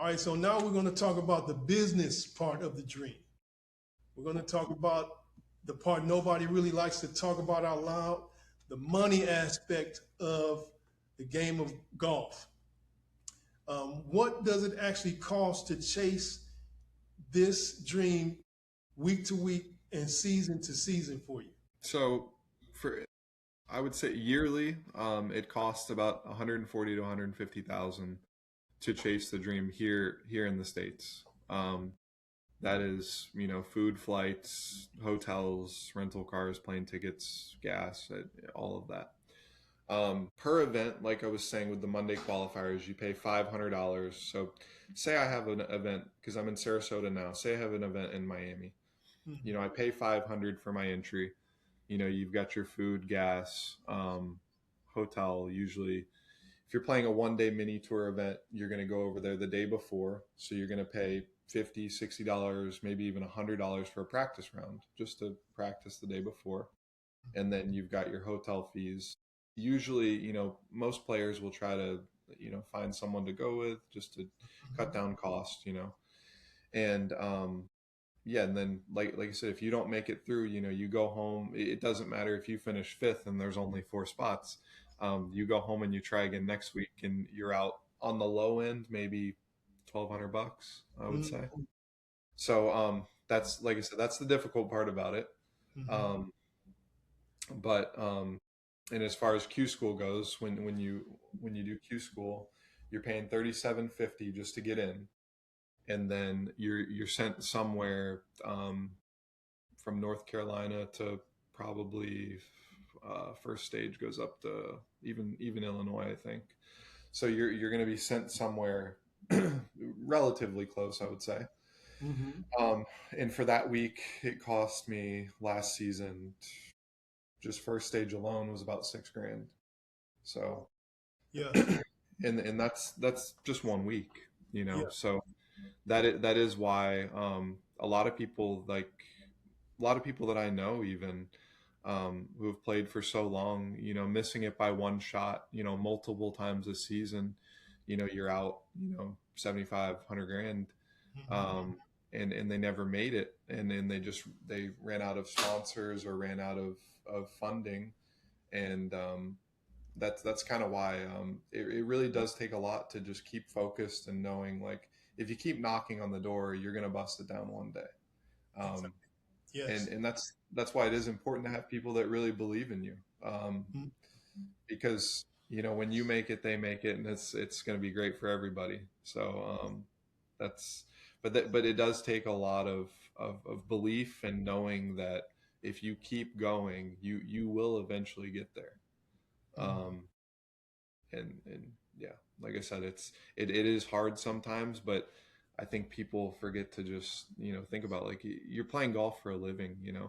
All right, so now we're going to talk about the business part of the dream. We're going to talk about the part nobody really likes to talk about out loud, the money aspect of the game of golf. What does it actually cost to chase this dream week to week and season to season for you? So for I would say yearly, it costs about 140 to 150,000 to chase the dream here in the States. That is, food, flights, hotels, rental cars, plane tickets, gas, all of that. Per event, like I was saying with the Monday qualifiers, you pay $500. So say I have an event because I'm in Sarasota now. Say I have an event in Miami. Mhm. I pay 500 for my entry. You've got your food, gas, hotel. Usually, if you're playing a 1 day mini tour event, you're going to go over there the day before. So you're going to pay 50, $60, maybe even $100 for a practice round just to practice the day before. And then you've got your hotel fees. Usually, most players will try to, find someone to go with just to cut down cost. And yeah, and then like I said, if you don't make it through, you go home. It doesn't matter if you finish fifth and there's only 4 spots. You go home and you try again next week, and you're out on the low end, maybe $1,200, I would say. Mhm. So that's like I said, that's the difficult part about it. Mhm. Um, but and as far as Q school goes, when you do Q school, you're paying 37.50 just to get in, and then you're sent somewhere from North Carolina to probably first stage goes up to even Illinois, I think. So you're going to be sent somewhere relatively close, I would say. Mhm. And for that week, it cost me last season just first stage alone was about 6 grand. So Yeah. and that's just 1 week. Yeah. So that is why a lot of people a lot of people that I know even who have played for so long, missing it by one shot, multiple times this season, you're out, 75, 100 grand. Mhm. Um, and they never made it. And then they ran out of sponsors or ran out of funding. And that's kind of why it really does take a lot to just keep focused and knowing like if you keep knocking on the door, you're going to bust it down one day. Um, Exactly. and Yes. and that's why it is important to have people that really believe in you, Mhm. because when you make it, they make it, and it's going to be great for everybody. So that's but it does take a lot of belief and knowing that if you keep going, you will eventually get there. Mhm. Um, and yeah, like I said, it is hard sometimes, but I think people forget to just think about like you're playing golf for a living. Yeah.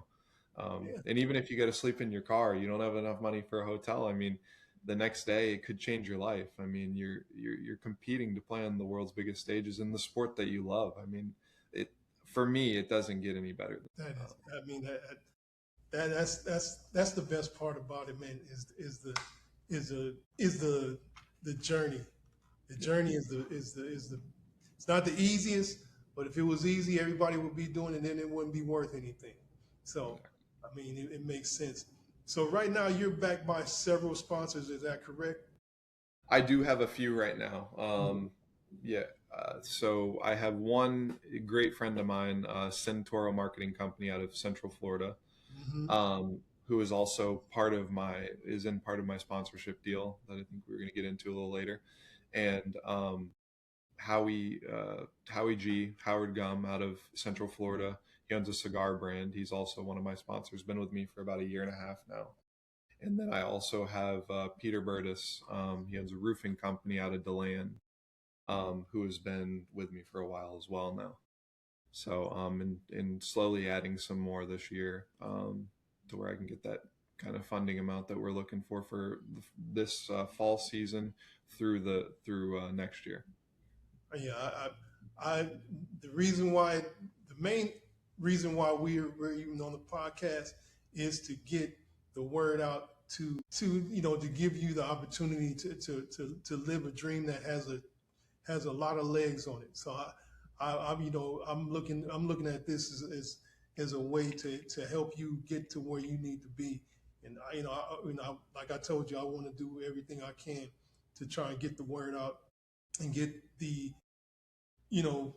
And even if you go to sleep in your car, you don't have enough money for a hotel. I mean, the next day it could change your life. I mean, you're competing to play on the world's biggest stages in the sport that you love. I mean, it for me it doesn't get any better That than is. I mean, that's the best part about it, man. Is the journey. The yeah. journey is the. It's not the easiest, but if it was easy, everybody would be doing it, and then it wouldn't be worth anything. So, Exactly. I mean, it makes sense. So right now you're backed by several sponsors. Is that correct? I do have a few right now. Mhm. Yeah. So I have one great friend of mine, Centauro Marketing Company out of Central Florida, Mhm. who is also part of my sponsorship deal that I think we're going to get into a little later, and Howie G Howard Gum out of Central Florida. He owns a cigar brand. He's also one of my sponsors. Been with me for about a year and a half now. And then I also have Peter Burtis. He owns a roofing company out of DeLand, who has been with me for a while as well now. So, and slowly adding some more this year to where I can get that kind of funding amount that we're looking for this fall season through next year. Yeah, the reason why, the main reason why we're even on the podcast is to get the word out to give you the opportunity to live a dream that has has a lot of legs on it. So I'm I'm looking at this as a way to help you get to where you need to be. And like I told you, I want to do everything I can to try and get the word out and get the you know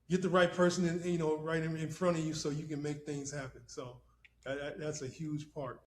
get the right person in, right in front of you so you can make things happen. So that's a huge part.